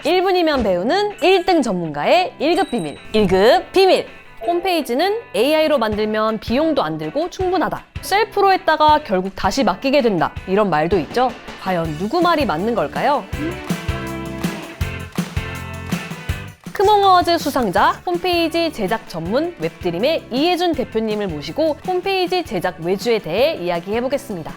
1분이면 배우는 1등 전문가의 1급 비밀. 1급 비밀! 홈페이지는 AI로 만들면 비용도 안 들고 충분하다. 셀프로 했다가 결국 다시 맡기게 된다. 이런 말도 있죠. 과연 누구 말이 맞는 걸까요? 크몽어워즈 수상자, 홈페이지 제작 전문 웹드림의 이혜준 대표님을 모시고 홈페이지 제작 외주에 대해 이야기해보겠습니다.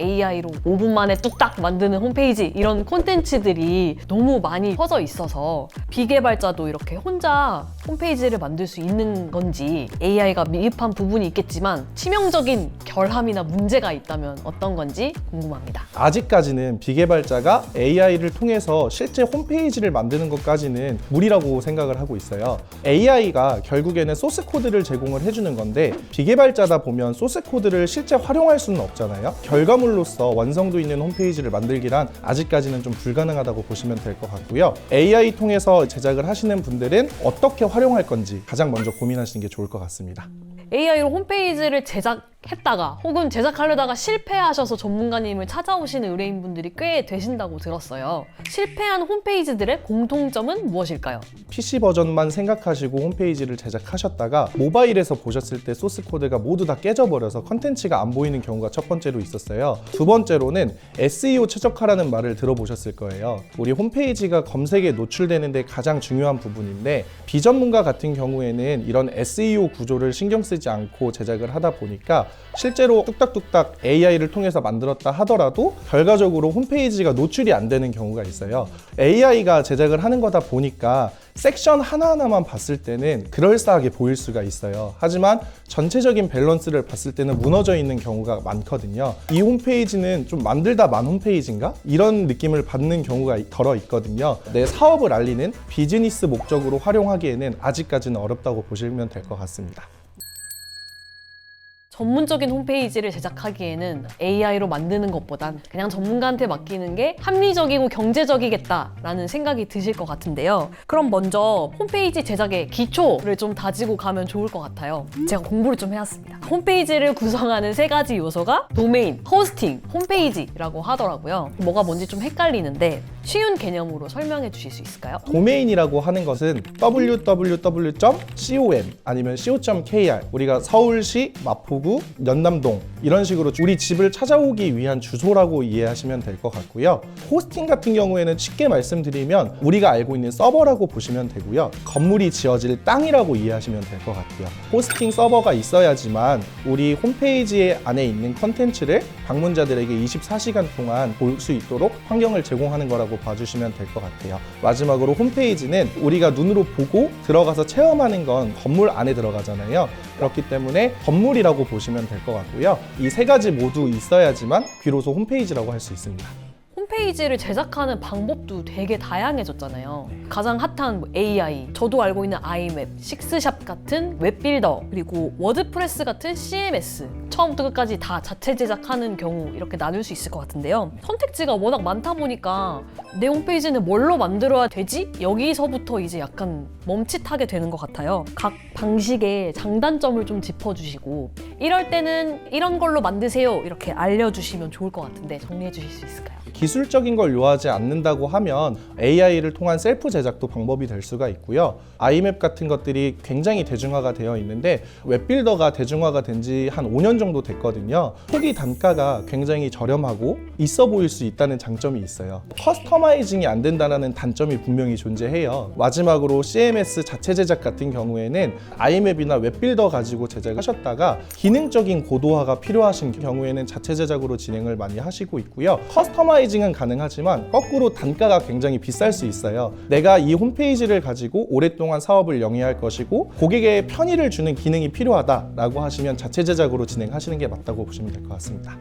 AI로 5분 만에 뚝딱 만드는 홈페이지 이런 콘텐츠들이 너무 많이 퍼져 있어서 비개발자도 이렇게 혼자 홈페이지를 만들 수 있는 건지 AI가 미흡한 부분이 있겠지만 치명적인 결함이나 문제가 있다면 어떤 건지 궁금합니다. 아직까지는 비개발자가 AI를 통해서 실제 홈페이지를 만드는 것까지는 무리라고 생각을 하고 있어요. AI가 결국에는 소스 코드를 제공을 해주는 건데 비개발자다 보면 소스 코드를 실제 활용할 수는 없잖아요. 결과물로서 완성도 있는 홈페이지를 만들기란 아직까지는 좀 불가능하다고 보시면 될 것 같고요. AI 통해서 제작을 하시는 분들은 어떻게 활용할 건지 가장 먼저 고민하시는 게 좋을 것 같습니다. AI로 홈페이지를 제작했다가 혹은 제작하려다가 실패하셔서 전문가님을 찾아오시는 의뢰인분들이 꽤 되신다고 들었어요. 실패한 홈페이지들의 공통점은 무엇일까요? PC 버전만 생각하시고 홈페이지를 제작하셨다가 모바일에서 보셨을 때 소스 코드가 모두 다 깨져버려서 컨텐츠가 안 보이는 경우가 첫 번째로 있었어요. 두 번째로는 SEO 최적화라는 말을 들어보셨을 거예요. 우리 홈페이지가 검색에 노출되는데 가장 중요한 부분인데 비전문가 같은 경우에는 이런 SEO 구조를 신경 쓰지 않고 제작을 하다 보니까 실제로 뚝딱뚝딱 AI를 통해서 만들었다 하더라도 결과적으로 홈페이지가 노출이 안 되는 경우가 있어요. AI가 제작을 하는 거다 보니까 섹션 하나하나만 봤을 때는 그럴싸하게 보일 수가 있어요. 하지만 전체적인 밸런스를 봤을 때는 무너져 있는 경우가 많거든요. 이 홈페이지는 좀 만들다 만 홈페이지인가? 이런 느낌을 받는 경우가 덜어 있거든요. 내 사업을 알리는 비즈니스 목적으로 활용하기에는 아직까지는 어렵다고 보시면 될 것 같습니다. 전문적인 홈페이지를 제작하기에는 AI로 만드는 것보단 그냥 전문가한테 맡기는 게 합리적이고 경제적이겠다라는 생각이 드실 것 같은데요. 그럼 먼저 홈페이지 제작의 기초를 좀 다지고 가면 좋을 것 같아요. 제가 공부를 좀 해왔습니다. 홈페이지를 구성하는 세 가지 요소가 도메인, 호스팅, 홈페이지라고 하더라고요. 뭐가 뭔지 좀 헷갈리는데 쉬운 개념으로 설명해 주실 수 있을까요? 도메인이라고 하는 것은 www.com 아니면 co.kr 우리가 서울시, 마포구, 연남동 이런 식으로 우리 집을 찾아오기 위한 주소라고 이해하시면 될 것 같고요. 호스팅 같은 경우에는 쉽게 말씀드리면 우리가 알고 있는 서버라고 보시면 되고요. 건물이 지어질 땅이라고 이해하시면 될 것 같아요. 호스팅 서버가 있어야지만 우리 홈페이지 안에 있는 컨텐츠를 방문자들에게 24시간 동안 볼 수 있도록 환경을 제공하는 거라고 봐주시면 될 것 같아요. 마지막으로 홈페이지는 우리가 눈으로 보고 들어가서 체험하는 건 건물 안에 들어가잖아요. 그렇기 때문에 건물이라고 보시면 될 것 같고요. 이 세 가지 모두 있어야지만 비로소 홈페이지라고 할 수 있습니다. 홈페이지를 제작하는 방법도 되게 다양해졌잖아요. 가장 핫한 AI, 저도 알고 있는 아이맵, 식스샵 같은 웹빌더, 그리고 워드프레스 같은 CMS 처음부터 끝까지 다 자체 제작하는 경우 이렇게 나눌 수 있을 것 같은데요. 선택지가 워낙 많다 보니까 내 홈페이지는 뭘로 만들어야 되지? 여기서부터 이제 약간 멈칫하게 되는 것 같아요. 각 방식의 장단점을 좀 짚어주시고 이럴 때는 이런 걸로 만드세요 이렇게 알려주시면 좋을 것 같은데 정리해 주실 수 있을까요? 기술적인 걸 요하지 않는다고 하면 AI를 통한 셀프 제작도 방법이 될 수가 있고요. 아이맵 같은 것들이 굉장히 대중화가 되어 있는데 웹빌더가 대중화가 된 지 한 5년 정도 됐거든요. 초기 단가가 굉장히 저렴하고 있어 보일 수 있다는 장점이 있어요. 커스터마이징이 안 된다는 단점이 분명히 존재해요. 마지막으로 CMS 자체 제작 같은 경우에는 아이맵이나 웹빌더 가지고 제작하셨다가 기능적인 고도화가 필요하신 경우에는 자체 제작으로 진행을 많이 하시고 있고요. 커스터마이징은 가능하지만 거꾸로 단가가 굉장히 비쌀 수 있어요. 내가 이 홈페이지를 가지고 오랫동안 사업을 영위할 것이고 고객의 편의를 주는 기능이 필요하다라고 하시면 자체 제작으로 진행하시는 게 맞다고 보시면 될 것 같습니다.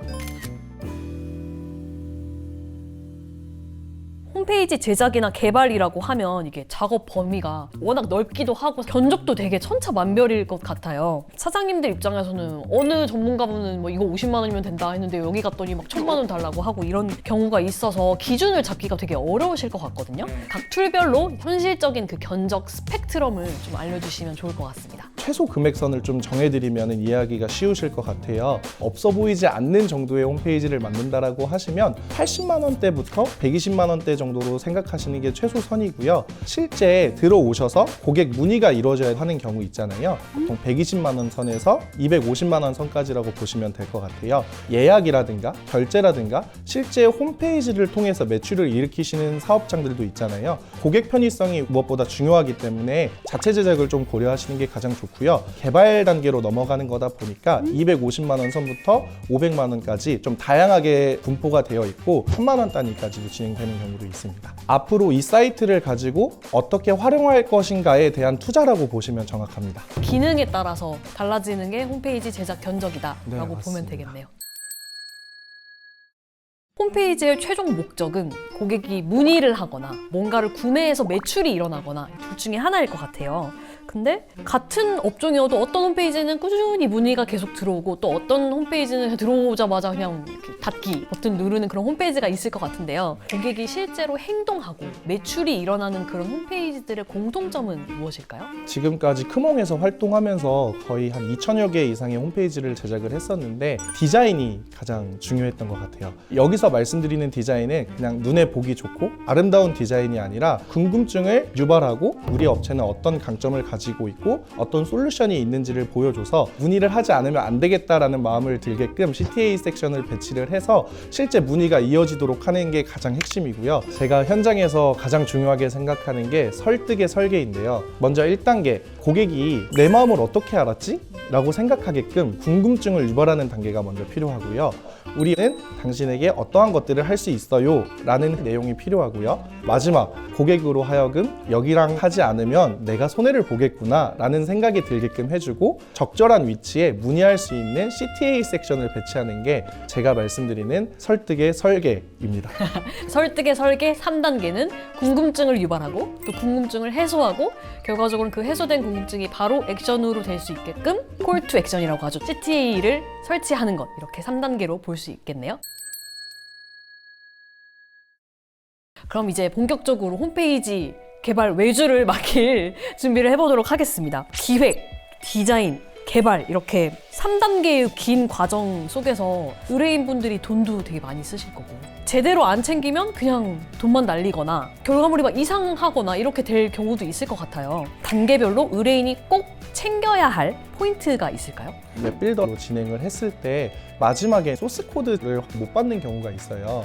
홈페이지 제작이나 개발이라고 하면 이게 작업 범위가 워낙 넓기도 하고 견적도 되게 천차만별일 것 같아요. 사장님들 입장에서는 어느 전문가분은 뭐 이거 50만 원이면 된다 했는데 여기 갔더니 막 1000만 원 달라고 하고 이런 경우가 있어서 기준을 잡기가 되게 어려우실 것 같거든요. 각 툴별로 현실적인 그 견적 스펙트럼을 좀 알려주시면 좋을 것 같습니다. 최소 금액선을 좀 정해드리면 이해하기가 쉬우실 것 같아요. 없어 보이지 않는 정도의 홈페이지를 만든다라고 하시면 80만 원대부터 120만 원대 정도로 생각하시는 게 최소선이고요. 실제 들어오셔서 고객 문의가 이루어져야 하는 경우 있잖아요. 보통 120만 원 선에서 250만 원 선까지라고 보시면 될 것 같아요. 예약이라든가 결제라든가 실제 홈페이지를 통해서 매출을 일으키시는 사업장들도 있잖아요. 고객 편의성이 무엇보다 중요하기 때문에 자체 제작을 좀 고려하시는 게 가장 좋고요. 개발 단계로 넘어가는 거다 보니까 250만 원 선부터 500만 원까지 좀 다양하게 분포가 되어 있고 1000만 원 단위까지도 진행되는 경우도 있습니다. 앞으로 이 사이트를 가지고 어떻게 활용할 것인가에 대한 투자라고 보시면 정확합니다. 기능에 따라서 달라지는 게 홈페이지 제작 견적이다라고 네, 보면 맞습니다. 되겠네요. 홈페이지의 최종 목적은 고객이 문의를 하거나 뭔가를 구매해서 매출이 일어나거나 둘 중에 하나일 것 같아요. 근데 같은 업종이어도 어떤 홈페이지는 꾸준히 문의가 계속 들어오고 또 어떤 홈페이지는 들어오자마자 그냥 이렇게 닫기 버튼 누르는 그런 홈페이지가 있을 것 같은데요. 고객이 실제로 행동하고 매출이 일어나는 그런 홈페이지들의 공통점은 무엇일까요? 지금까지 크몽에서 활동하면서 거의 한 2000여 개 이상의 홈페이지를 제작을 했었는데 디자인이 가장 중요했던 것 같아요. 여기서 말씀드리는 디자인은 그냥 눈에 보기 좋고 아름다운 디자인이 아니라 궁금증을 유발하고 우리 업체는 어떤 강점을 가지고 있고 어떤 솔루션이 있는지를 보여줘서 문의를 하지 않으면 안 되겠다라는 마음을 들게끔 CTA 섹션을 배치를 해서 실제 문의가 이어지도록 하는 게 가장 핵심이고요. 제가 현장에서 가장 중요하게 생각하는 게 설득의 설계인데요. 먼저 1단계, 고객이 내 마음을 어떻게 알았지? 라고 생각하게끔 궁금증을 유발하는 단계가 먼저 필요하고요. 우리는 당신에게 어떠한 것들을 할 수 있어요 라는 내용이 필요하고요. 마지막, 고객으로 하여금 여기랑 하지 않으면 내가 손해를 보겠구나 라는 생각이 들게끔 해주고 적절한 위치에 문의할 수 있는 CTA 섹션을 배치하는 게 제가 말씀드리는 설득의 설계입니다. 설득의 설계 3단계는 궁금증을 유발하고 또 궁금증을 해소하고 결과적으로는 그 해소된 궁금증이 바로 액션으로 될 수 있게끔 콜 투 액션이라고 하죠. CTA를 설치하는 것, 이렇게 3단계로 볼 수 있겠네요. 그럼 이제 본격적으로 홈페이지 개발 외주를 맡길 준비를 해보도록 하겠습니다. 기획, 디자인, 개발 이렇게 3단계의 긴 과정 속에서 의뢰인분들이 돈도 되게 많이 쓰실 거고 제대로 안 챙기면 그냥 돈만 날리거나 결과물이 막 이상하거나 이렇게 될 경우도 있을 것 같아요. 단계별로 의뢰인이 꼭 챙겨야 할 포인트가 있을까요? 웹빌더로 진행을 했을 때 마지막에 소스 코드를 못 받는 경우가 있어요.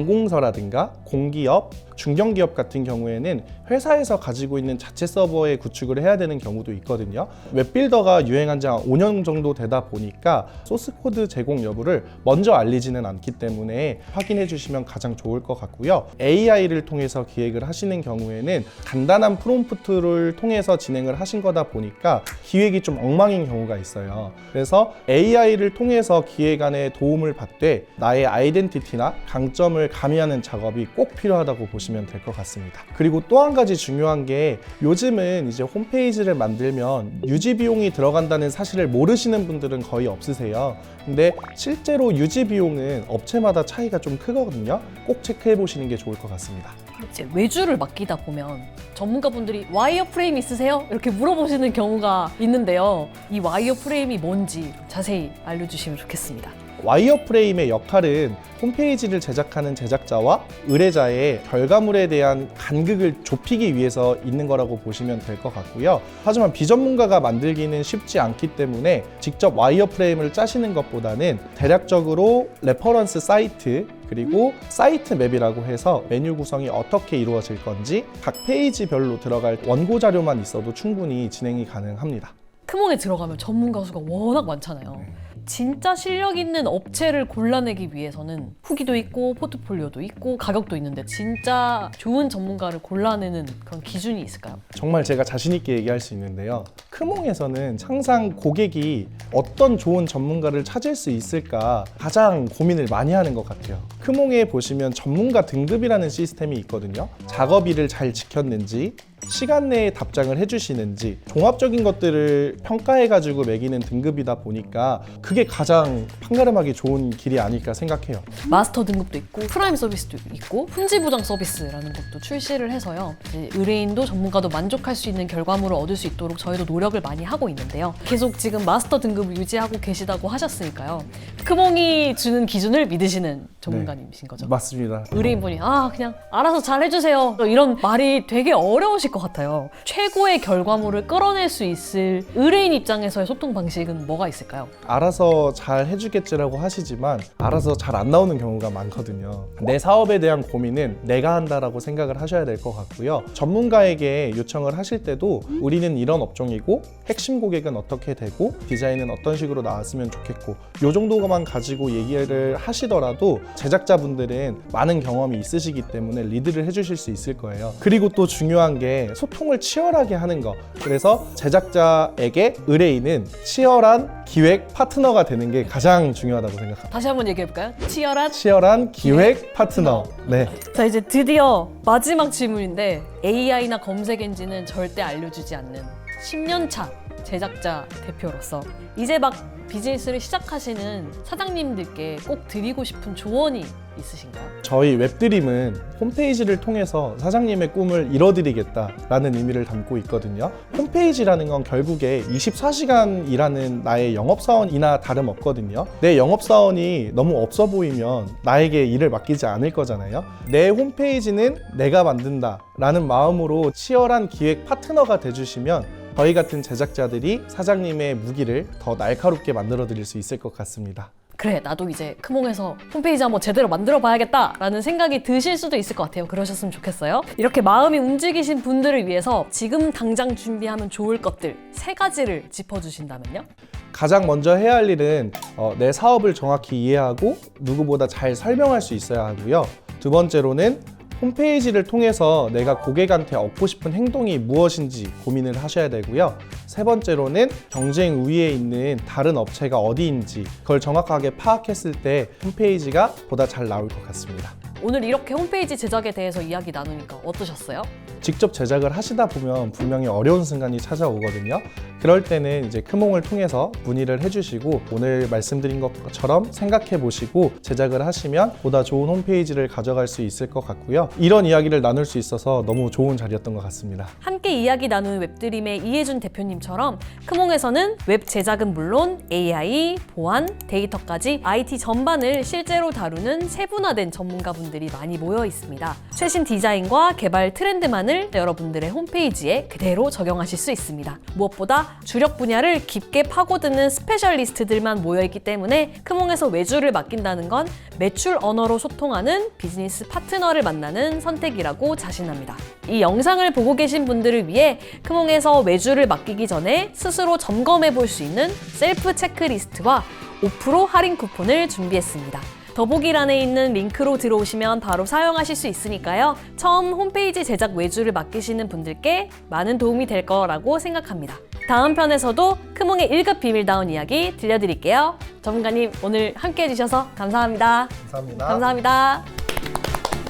관공서라든가 공기업, 중견기업 같은 경우에는 회사에서 가지고 있는 자체 서버에 구축을 해야 되는 경우도 있거든요. 웹빌더가 유행한 지 한 5년 정도 되다 보니까 소스 코드 제공 여부를 먼저 알리지는 않기 때문에 확인해 주시면 가장 좋을 것 같고요. AI를 통해서 기획을 하시는 경우에는 간단한 프롬프트를 통해서 진행을 하신 거다 보니까 기획이 좀 엉망인 경우가 있어요. 그래서 AI를 통해서 기획안에 도움을 받되 나의 아이덴티티나 강점을 가미하는 작업이 꼭 필요하다고 보시면 될 것 같습니다. 그리고 또 한 가지 중요한 게 요즘은 이제 홈페이지를 만들면 유지 비용이 들어간다는 사실을 모르시는 분들은 거의 없으세요. 근데 실제로 유지 비용은 업체마다 차이가 좀 크거든요. 꼭 체크해 보시는 게 좋을 것 같습니다. 이제 외주를 맡기다 보면 전문가분들이 와이어 프레임 있으세요? 이렇게 물어보시는 경우가 있는데요. 이 와이어 프레임이 뭔지 자세히 알려주시면 좋겠습니다. 와이어 프레임의 역할은 홈페이지를 제작하는 제작자와 의뢰자의 결과물에 대한 간극을 좁히기 위해서 있는 거라고 보시면 될 것 같고요. 하지만 비전문가가 만들기는 쉽지 않기 때문에 직접 와이어 프레임을 짜시는 것보다는 대략적으로 레퍼런스 사이트 그리고 사이트 맵이라고 해서 메뉴 구성이 어떻게 이루어질 건지 각 페이지별로 들어갈 원고 자료만 있어도 충분히 진행이 가능합니다. 크몽에 들어가면 전문가 수가 워낙 많잖아요. 진짜 실력 있는 업체를 골라내기 위해서는 후기도 있고 포트폴리오도 있고 가격도 있는데 진짜 좋은 전문가를 골라내는 그런 기준이 있을까요? 정말 제가 자신 있게 얘기할 수 있는데요. 크몽에서는 항상 고객이 어떤 좋은 전문가를 찾을 수 있을까 가장 고민을 많이 하는 것 같아요. 크몽에 보시면 전문가 등급이라는 시스템이 있거든요. 작업일을 잘 지켰는지, 시간 내에 답장을 해주시는지 종합적인 것들을 평가해가지고 매기는 등급이다 보니까 그게 가장 판가름하기 좋은 길이 아닐까 생각해요. 마스터 등급도 있고 프라임 서비스도 있고 품질 보장 서비스라는 것도 출시를 해서요. 이제 의뢰인도 전문가도 만족할 수 있는 결과물을 얻을 수 있도록 저희도 노력을 많이 하고 있는데요. 계속 지금 마스터 등급을 유지하고 계시다고 하셨으니까요. 크몽이 주는 기준을 믿으시는 전문가님이신 거죠? 맞습니다. 의뢰인분이 그냥 알아서 잘 해주세요 이런 말이 되게 어려우실 것 같아요. 최고의 결과물을 끌어낼 수 있을 의뢰인 입장에서의 소통 방식은 뭐가 있을까요? 알아서 잘 해주겠지라고 하시지만 알아서 잘 안 나오는 경우가 많거든요. 내 사업에 대한 고민은 내가 한다라고 생각을 하셔야 될 것 같고요. 전문가에게 요청을 하실 때도 우리는 이런 업종이고 핵심 고객은 어떻게 되고 디자인은 어떤 식으로 나왔으면 좋겠고 이 정도만 가지고 얘기를 하시더라도 제작자분들은 많은 경험이 있으시기 때문에 리드를 해주실 수 있을 거예요. 그리고 또 중요한 게 소통을 치열하게 하는 거. 그래서 제작자에게 의뢰인은 치열한 기획 파트너가 되는 게 가장 중요하다고 생각합니다. 다시 한번 얘기해볼까요? 치열한 기획 파트너. 네. 자, 이제 드디어 마지막 질문인데 AI나 검색 엔진은 절대 알려주지 않는 10년차 제작자 대표로서 이제 막 비즈니스를 시작하시는 사장님들께 꼭 드리고 싶은 조언이 있으신가요? 저희 웹드림은 홈페이지를 통해서 사장님의 꿈을 이뤄드리겠다라는 의미를 담고 있거든요. 홈페이지라는 건 결국에 24시간 일하는 나의 영업사원이나 다름없거든요. 내 영업사원이 너무 없어 보이면 나에게 일을 맡기지 않을 거잖아요. 내 홈페이지는 내가 만든다라는 마음으로 치열한 기획 파트너가 돼주시면 저희 같은 제작자들이 사장님의 무기를 더 날카롭게 만들어 드릴 수 있을 것 같습니다. 그래, 나도 이제 크몽에서 홈페이지 한번 제대로 만들어 봐야겠다 라는 생각이 드실 수도 있을 것 같아요. 그러셨으면 좋겠어요. 이렇게 마음이 움직이신 분들을 위해서 지금 당장 준비하면 좋을 것들 3가지를 짚어주신다면요? 가장 먼저 해야 할 일은 내 사업을 정확히 이해하고 누구보다 잘 설명할 수 있어야 하고요. 두 번째로는 홈페이지를 통해서 내가 고객한테 얻고 싶은 행동이 무엇인지 고민을 하셔야 되고요. 세 번째로는 경쟁 우위에 있는 다른 업체가 어디인지 그걸 정확하게 파악했을 때 홈페이지가 보다 잘 나올 것 같습니다. 오늘 이렇게 홈페이지 제작에 대해서 이야기 나누니까 어떠셨어요? 직접 제작을 하시다 보면 분명히 어려운 순간이 찾아오거든요. 그럴 때는 이제 크몽을 통해서 문의를 해주시고 오늘 말씀드린 것처럼 생각해 보시고 제작을 하시면 보다 좋은 홈페이지를 가져갈 수 있을 것 같고요. 이런 이야기를 나눌 수 있어서 너무 좋은 자리였던 것 같습니다. 함께 이야기 나누는 웹드림의 이혜준 대표님처럼 크몽에서는 웹 제작은 물론 AI, 보안, 데이터까지 IT 전반을 실제로 다루는 세분화된 전문가분들이 많이 모여 있습니다. 최신 디자인과 개발 트렌드만을 여러분들의 홈페이지에 그대로 적용하실 수 있습니다. 무엇보다 주력 분야를 깊게 파고드는 스페셜리스트들만 모여있기 때문에 크몽에서 외주를 맡긴다는 건 매출 언어로 소통하는 비즈니스 파트너를 만나는 선택이라고 자신합니다. 이 영상을 보고 계신 분들을 위해 크몽에서 외주를 맡기기 전에 스스로 점검해 볼 수 있는 셀프 체크리스트와 5% 할인 쿠폰을 준비했습니다. 더보기란에 있는 링크로 들어오시면 바로 사용하실 수 있으니까요. 처음 홈페이지 제작 외주를 맡기시는 분들께 많은 도움이 될 거라고 생각합니다. 다음 편에서도 크몽의 1급 비밀다운 이야기 들려드릴게요. 전문가님 오늘 함께 해주셔서 감사합니다. 감사합니다. 감사합니다.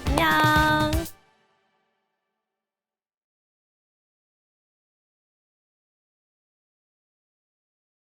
안녕.